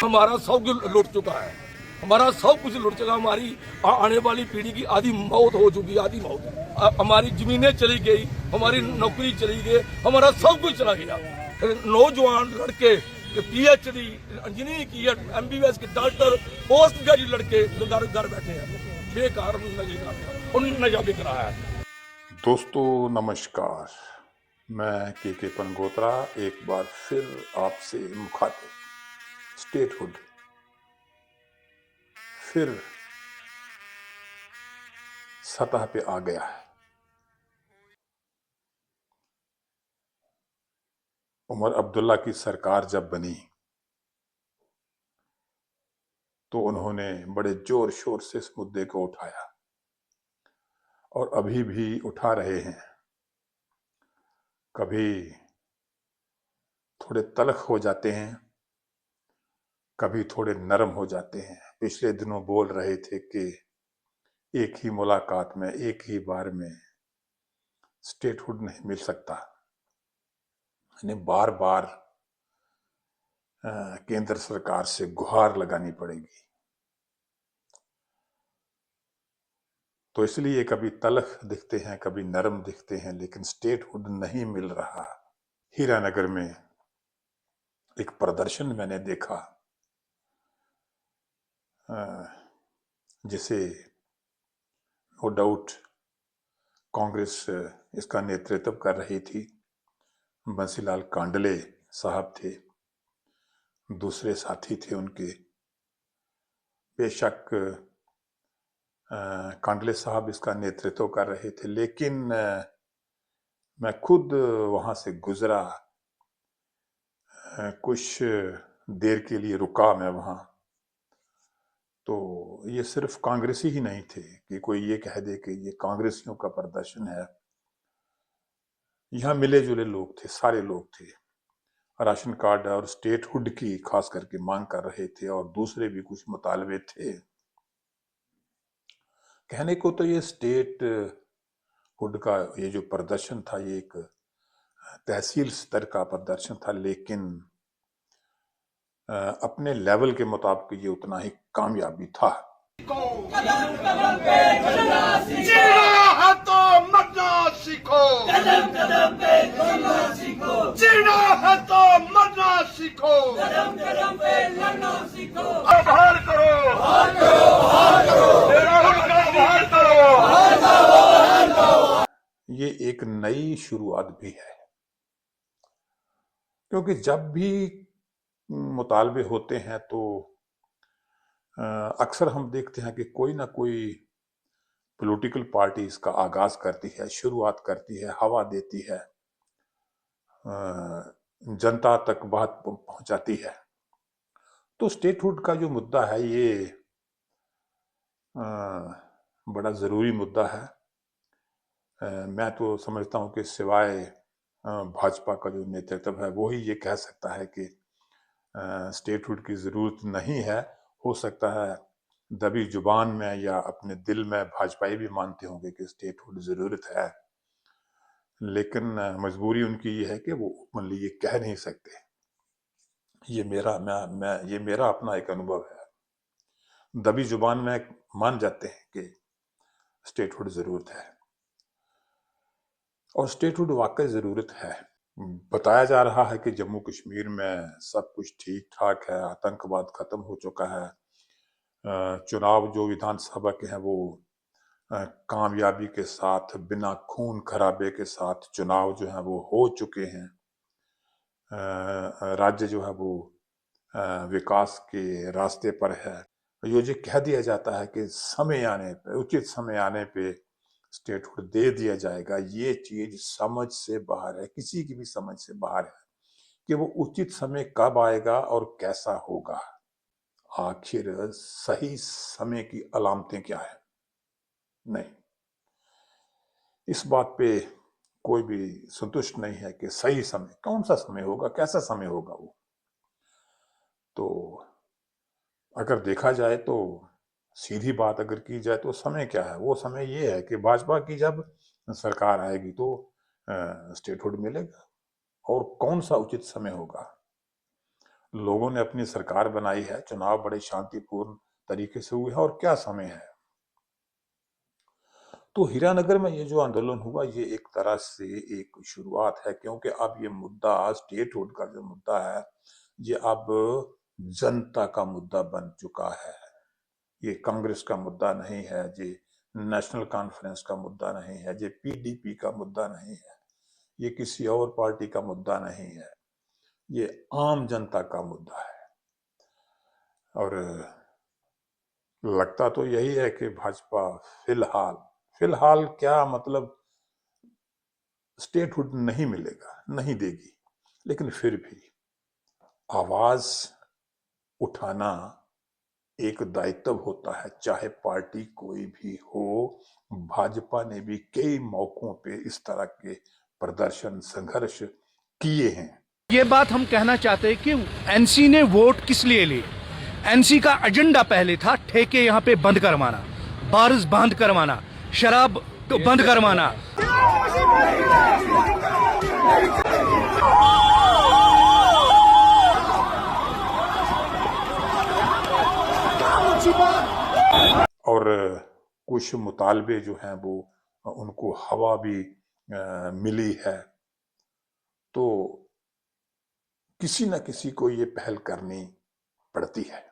हमारा सब कुछ लुट चुका है, हमारा सब कुछ लुट चुका। हमारी आने वाली पीढ़ी की आधी मौत हो चुकी, आधी मौत। हमारी जमीनें चली गई, हमारी नौकरी चली गई, हमारा सब कुछ चला गया। नौजवान लड़के PhD इंजीनियरिंग की, MBBS के डॉक्टर, पोस्ट ग्रेजुएट लड़के घर बैठे हैं, बेकार नशा बिक रहा है। दोस्तों नमस्कार, मैं के पनगोत्रा एक बार फिर आपसे मुखातिब। स्टेटहुड फिर सतह पे आ गया है। उमर अब्दुल्ला की सरकार जब बनी तो उन्होंने बड़े जोर शोर से इस मुद्दे को उठाया और अभी भी उठा रहे हैं। कभी थोड़े तल्ख हो जाते हैं, कभी थोड़े नरम हो जाते हैं। पिछले दिनों बोल रहे थे कि एक ही मुलाकात में, एक ही बार में स्टेटहुड नहीं मिल सकता, यानी बार बार केंद्र सरकार से गुहार लगानी पड़ेगी। तो इसलिए कभी तल्ख दिखते हैं, कभी नरम दिखते हैं, लेकिन स्टेटहुड नहीं मिल रहा। हीरानगर में एक प्रदर्शन मैंने देखा जिसे नो डाउट कांग्रेस इसका नेतृत्व कर रही थी। बंसीलाल कांडले साहब थे, दूसरे साथी थे उनके। बेशक कांडले साहब इसका नेतृत्व कर रहे थे, लेकिन मैं खुद वहां से गुजरा, कुछ देर के लिए रुका मैं वहां। तो ये सिर्फ कांग्रेसी ही नहीं थे कि कोई ये कह दे कि ये कांग्रेसियों का प्रदर्शन है। यहाँ मिले जुले लोग थे, सारे लोग थे। राशन कार्ड और स्टेटहुड की खास करके मांग कर रहे थे और दूसरे भी कुछ मुतालबे थे। कहने को तो ये स्टेटहुड का ये जो प्रदर्शन था, ये एक तहसील स्तर का प्रदर्शन था, लेकिन अपने लेवल के मुताबिक ये उतना ही कामयाबी था। कदम कदम पे चलना सीखो, जीना है तो मरना सीखो। कदम कदम पे चलना सीखो, जीना है तो मरना सीखो। कदम कदम पे लड़ना सीखो। आभार करो, आभार करो, आभार करो, राहुल का आभार करो, आभार करो। ये एक नई शुरुआत भी है, क्योंकि जब भी मुतालबे होते हैं तो अक्सर हम देखते हैं कि कोई ना कोई पॉलिटिकल पार्टी इसका आगाज करती है, शुरुआत करती है, हवा देती है, जनता तक बात पहुंचाती है। तो स्टेटहुड का जो मुद्दा है ये बड़ा जरूरी मुद्दा है। मैं तो समझता हूं कि सिवाय भाजपा का जो नेतृत्व है वो ही ये कह सकता है कि स्टेटहुड की जरूरत नहीं है। हो सकता है दबी जुबान में या अपने दिल में भाजपाई भी मानते होंगे कि स्टेटहुड जरूरत है, लेकिन मजबूरी उनकी ये है कि वो ओपनली ये कह नहीं सकते। ये मेरा अपना एक अनुभव है। दबी जुबान में मान जाते हैं कि स्टेटहुड जरूरत है, और स्टेटहुड वाकई जरूरत है। बताया जा रहा है कि जम्मू कश्मीर में सब कुछ ठीक ठाक है, आतंकवाद खत्म हो चुका है, चुनाव जो विधानसभा के हैं वो कामयाबी के साथ, बिना खून खराबे के साथ चुनाव जो है वो हो चुके हैं। राज्य जो है वो विकास के रास्ते पर है। ये जो कह दिया जाता है कि समय आने पे, उचित समय आने पे स्टेटहुड दे दिया जाएगा, ये चीज समझ से बाहर है, किसी की भी समझ से बाहर है कि वो उचित समय कब आएगा और कैसा होगा। आखिर सही समय की अलामतें क्या है? नहीं, इस बात पे कोई भी संतुष्ट नहीं है कि सही समय कौन सा समय होगा, कैसा समय होगा वो। तो अगर देखा जाए तो सीधी बात अगर की जाए तो समय क्या है? वो समय ये है कि भाजपा की जब सरकार आएगी तो स्टेटहुड मिलेगा। और कौन सा उचित समय होगा? लोगों ने अपनी सरकार बनाई है, चुनाव बड़े शांतिपूर्ण तरीके से हुए हैं, और क्या समय है। तो हीरानगर में ये जो आंदोलन हुआ, ये एक तरह से एक शुरुआत है, क्योंकि अब ये मुद्दा, स्टेटहुड का जो मुद्दा है, ये अब जनता का मुद्दा बन चुका है। ये कांग्रेस का मुद्दा नहीं है, ये नेशनल कॉन्फ्रेंस का मुद्दा नहीं है, ये पीडीपी का मुद्दा नहीं है, ये किसी और पार्टी का मुद्दा नहीं है, ये आम जनता का मुद्दा है। और लगता तो यही है कि भाजपा फिलहाल क्या मतलब स्टेटहुड नहीं मिलेगा, नहीं देगी, लेकिन फिर भी आवाज उठाना एक दायित्व होता है, चाहे पार्टी कोई भी हो। भाजपा ने भी कई मौकों पे इस तरह के प्रदर्शन, संघर्ष किए हैं। ये बात हम कहना चाहते हैं कि एनसी ने वोट किस लिए लिए। एनसी का एजेंडा पहले था ठेके यहाँ पे बंद करवाना, बार्स बंद करवाना, शराब बंद करवाना। और कुछ मुतालबे जो हैं वो उनको हवा भी मिली है, तो किसी न किसी को ये पहल करनी पड़ती है।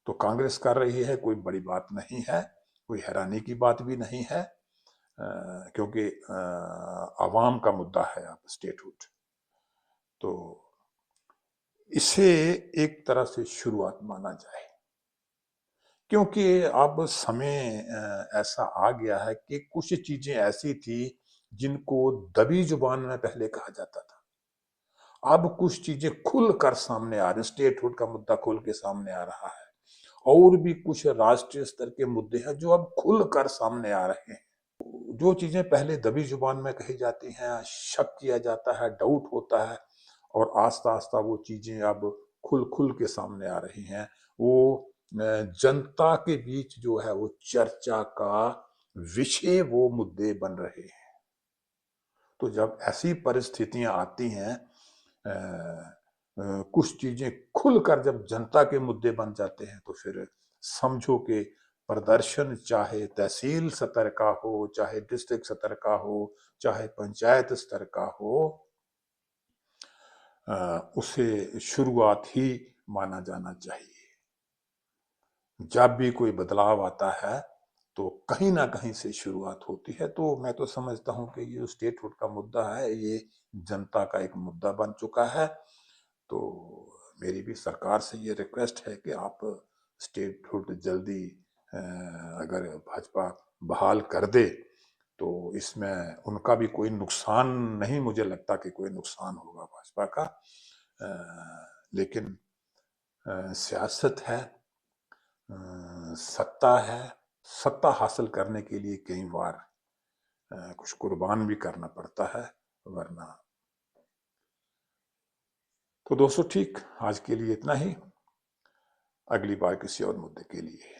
तो कांग्रेस कर रही है, कोई बड़ी बात नहीं है, कोई हैरानी की बात भी नहीं है, क्योंकि आवाम का मुद्दा है अब स्टेटहुड। तो इसे एक तरह से शुरुआत माना जाए, क्योंकि अब समय ऐसा आ गया है कि कुछ चीजें ऐसी थी जिनको दबी जुबान में पहले कहा जाता था, अब कुछ चीजें खुल कर सामने आ रही, स्टेटहुड का मुद्दा खुल के सामने आ रहा है, और भी कुछ राष्ट्रीय स्तर के मुद्दे हैं जो अब खुल कर सामने आ रहे हैं। जो चीजें पहले दबी जुबान में कही जाती हैं, शक किया जाता है, डाउट होता है, और आस्ता आस्ता वो चीजें अब खुल के सामने आ रही हैं। वो जनता के बीच जो है वो चर्चा का विषय, वो मुद्दे बन रहे हैं। तो जब ऐसी परिस्थितियां आती हैं, कुछ चीजें खुलकर जब जनता के मुद्दे बन जाते हैं, तो फिर समझो कि प्रदर्शन चाहे तहसील स्तर का हो, चाहे डिस्ट्रिक्ट स्तर का हो, चाहे पंचायत स्तर का हो, उसे शुरुआत ही माना जाना चाहिए। जब भी कोई बदलाव आता है तो कहीं ना कहीं से शुरुआत होती है। तो मैं तो समझता हूं कि ये स्टेटहुड का मुद्दा है, ये जनता का एक मुद्दा बन चुका है। तो मेरी भी सरकार से ये रिक्वेस्ट है कि आप स्टेटहुड जल्दी अगर भाजपा बहाल कर दे, तो इसमें उनका भी कोई नुकसान नहीं, मुझे लगता कि कोई नुकसान होगा भाजपा का। लेकिन सियासत है, सत्ता है, सत्ता हासिल करने के लिए कई बार कुछ कुर्बान भी करना पड़ता है, वरना। तो दोस्तों, ठीक आज के लिए इतना ही, अगली बार किसी और मुद्दे के लिए।